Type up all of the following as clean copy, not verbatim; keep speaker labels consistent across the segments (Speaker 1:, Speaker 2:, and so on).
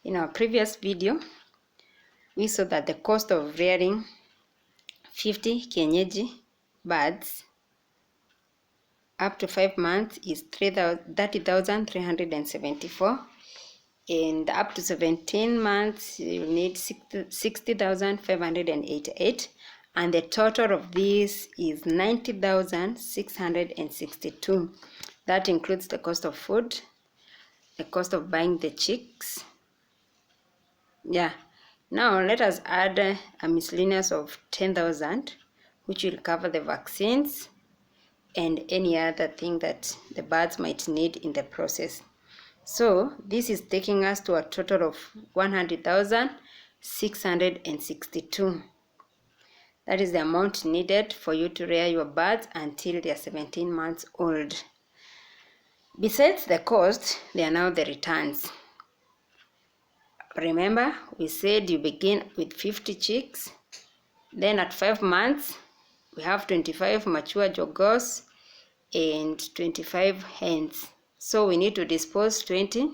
Speaker 1: In our previous video, we saw that the cost of rearing 50 Kienyeji birds up to 5 months is 30,374, and up to 17 months you need 60,588, and the total of this is 90,662. That includes the cost of food, the cost of buying the chicks. Now let us add a miscellaneous of 10,000, which will cover the vaccines and any other thing that the birds might need in the process. So this is taking us to a total of 100,662. That is the amount needed for you to rear your birds until they are 17 months old. Besides the cost, there are now the returns. Remember, we said you begin with 50 chicks, then at 5 months we have 25 mature jogos and 25 hens. So we need to dispose 20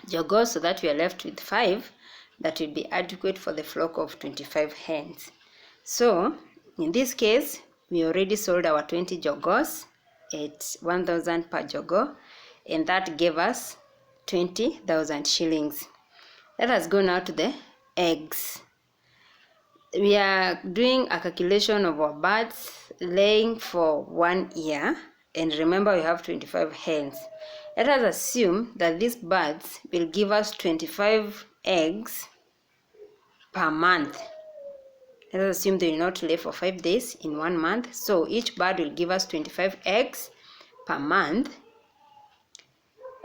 Speaker 1: jogos so that we are left with 5 that will be adequate for the flock of 25 hens. So in this case, we already sold our 20 jogos at 1,000 per jogo, and that gave us 20,000 shillings. Let us go now to the eggs. We are doing a calculation of our birds laying for 1 year, and remember we have 25 hens. Let us assume that these birds will give us 25 eggs per month. Let us assume they will not lay for 5 days in 1 month, so each bird will give us 25 eggs per month,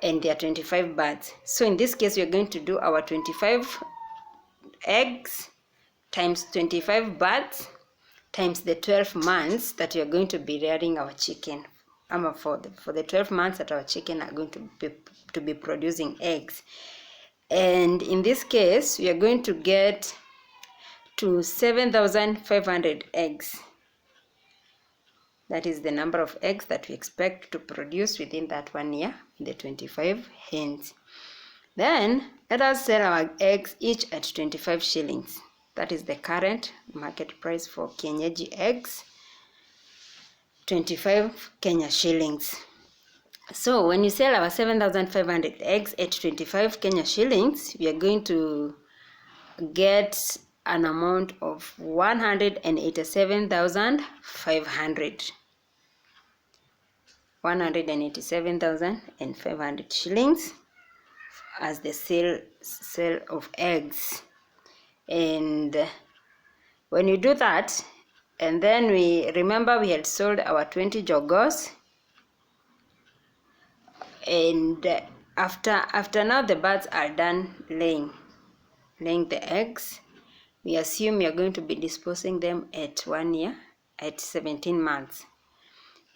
Speaker 1: and there are 25 birds. So in this case, we are going to do our 25 eggs times 25 birds times the 12 months that we are going to be rearing our chicken. For the 12 months that our chicken are going to be producing eggs. And in this case, we are going to get to 7,500 eggs. That is the number of eggs that we expect to produce within that 1 year, the 25 hens. Then let us sell our eggs each at 25 shillings. That is the current market price for Kienyeji eggs, 25 Kenya shillings. So when you sell our 7,500 eggs at 25 Kenya shillings, we are going to get an amount of 187,500. 187,500 shillings as the sale of eggs. And when you do that, and then we remember we had sold our 20 jogos, and after now the birds are done laying the eggs, we assume we are going to be disposing them at 1 year, at 17 months.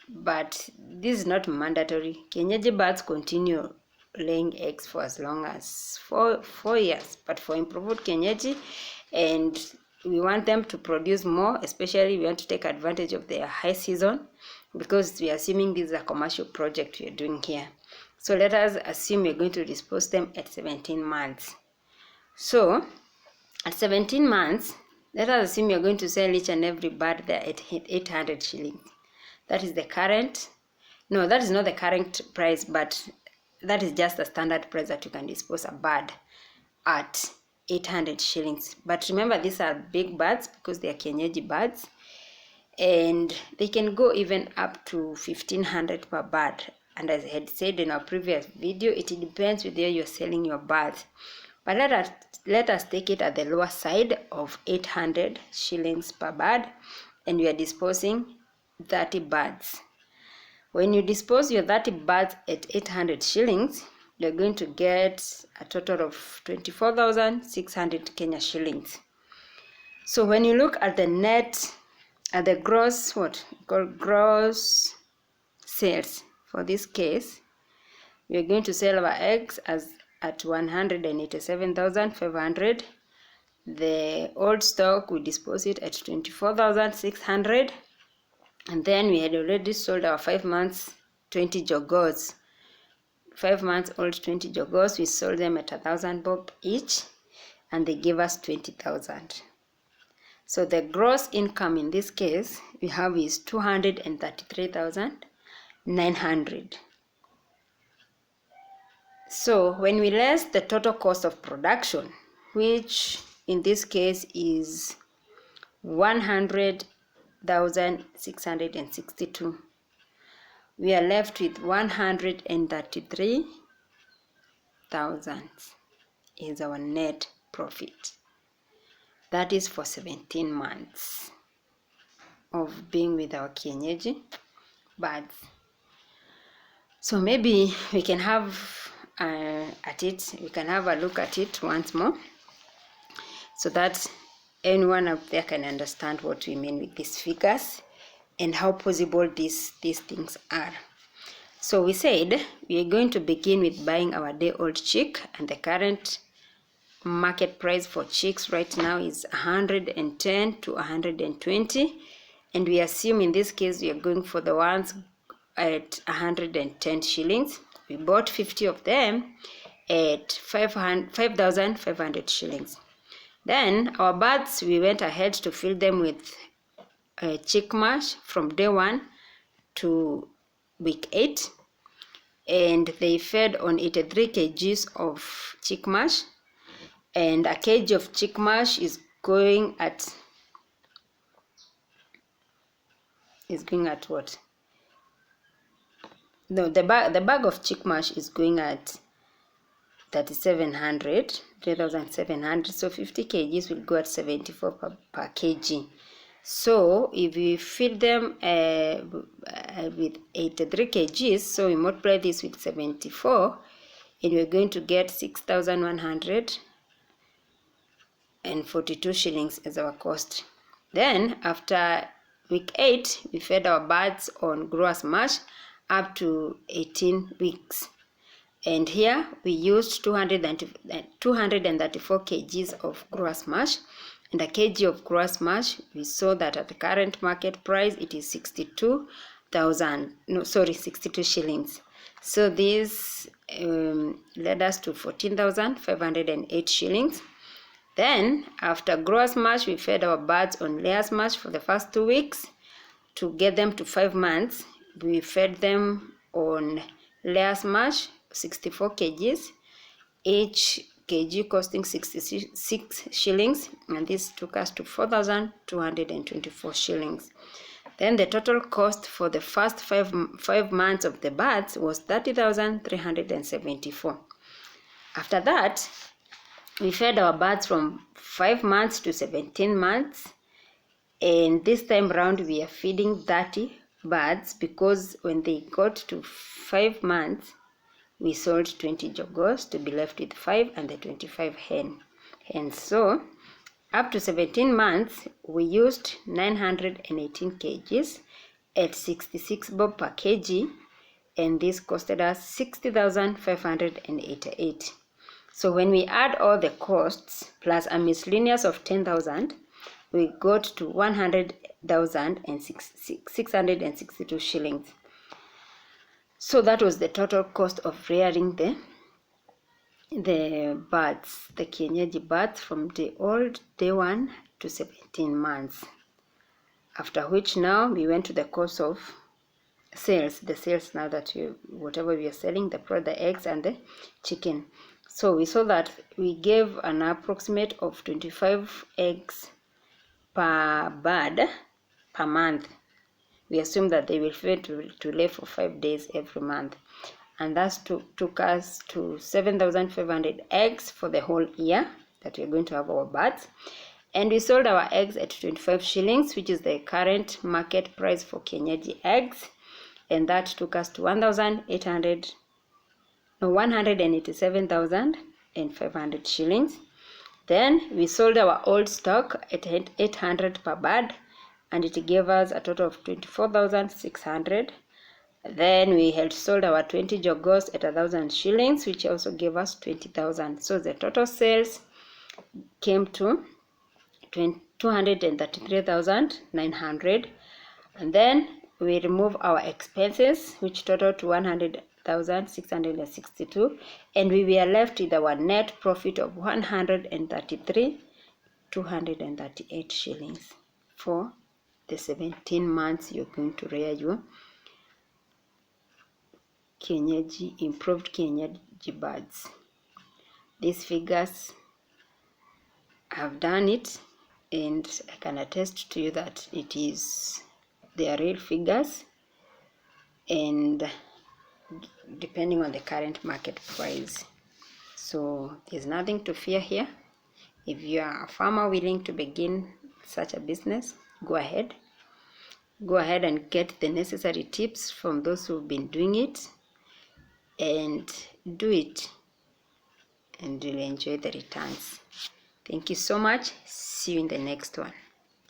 Speaker 1: But this is not mandatory. Kienyeji birds continue laying eggs for as long as 4 years, but for improved Kienyeji, and we want them to produce more, especially we want to take advantage of their high season, because we are assuming this is a commercial project we are doing here. So let us assume we're going to dispose them at 17 months. So at 17 months, let us assume you're going to sell each and every bird there at 800 shillings. That is the current, no, that is not the current price, but that is just a standard price that you can dispose a bird at 800 shillings. But remember, these are big birds because they are Kienyeji birds, and they can go even up to 1,500 per bird. And as I had said in our previous video, it depends whether you're selling your birds. But let us take it at the lower side of 800 shillings per bird, and we are disposing 30 birds. When you dispose your 30 birds at 800 shillings, you're going to get a total of 24,600 Kenya shillings. So when you look at the net, at the gross, gross sales for this case, we're going to sell our eggs at 187,500. The old stock, we dispose it at 24,600. And then we had already sold our 5 months 20 jogos 5 months old 20 jogos, we sold them at 1,000 bob each, and they gave us 20,000. So the gross income in this case we have is 233,900. So when we less the total cost of production, which in this case is 100,662, we are left with 133,000 is our net profit. That is for 17 months of being with our Kienyeji birds. So maybe we can have we can have a look at it once more, so that anyone out there can understand what we mean with these figures and how possible these things are. So we said we are going to begin with buying our day-old chick, and the current market price for chicks right now is 110 to 120, and we assume in this case we are going for the ones at 110 shillings. We bought 50 of them at 5,500 shillings. Then our birds, we went ahead to fill them with chick mash from day 1 to week 8, and they fed on 83 kgs of chick mash, and a kg of chick mash is going at what? No, the bag of chick mash is going at 3,700. So 50 kgs will go at 74 per kg. So if we feed them with 83 kgs, so we multiply this with 74, and we're going to get 6,142 shillings as our cost. Then after week 8, we fed our birds on grower's mash up to 18 weeks. And here we used 234 kgs of grower's mash, and a kg of grower's mash, we saw that at the current market price it is 62 shillings. So this led us to 14,508 shillings. Then after grower's mash, we fed our birds on layer's mash for the first 2 weeks. To get them to 5 months, we fed them on layer's mash 64 kgs, each kg costing 66 shillings, and this took us to 4,224 shillings. Then the total cost for the first 5 months of the birds was 30,374. After that, we fed our birds from 5 months to 17 months, and this time round we are feeding 30 birds, because when they got to 5 months we sold 20 jogos to be left with 5 and the 25 hens. So up to 17 months we used 918 kgs at 66 bob per kg, and this costed us 60,588. So when we add all the costs plus a miscellaneous of 10,000, we got to 100,662 shillings. So that was the total cost of rearing the birds, the Kienyeji birds, from day 1 to 17 months. After which now we went to the cost of sales. The sales now that whatever we are selling, the eggs and the chicken. So we saw that we gave an approximate of 25 eggs per bird per month. We assume that they will feed to lay for 5 days every month, and that took us to 7,500 eggs for the whole year that we are going to have our birds. And we sold our eggs at 25 shillings, which is the current market price for Kienyeji eggs, and that took us to 187,500 shillings. Then we sold our old stock at 800 per bird, and it gave us a total of 24,600. Then we had sold our 20 jogos at 1,000 shillings, which also gave us 20,000. So the total sales came to 233,900. And then we remove our expenses, which totaled to 1,662, and we were left with our net profit of 133,238 shillings for the 17 months you're going to rear your Kienyeji, improved Kienyeji birds. These figures, I've done it, and I can attest to you that they are real figures, and depending on the current market price. So there's nothing to fear here. If you are a farmer willing to begin such a business, go ahead and get the necessary tips from those who've been doing it, and do it, and you'll enjoy the returns. Thank you so much. See you in the next one.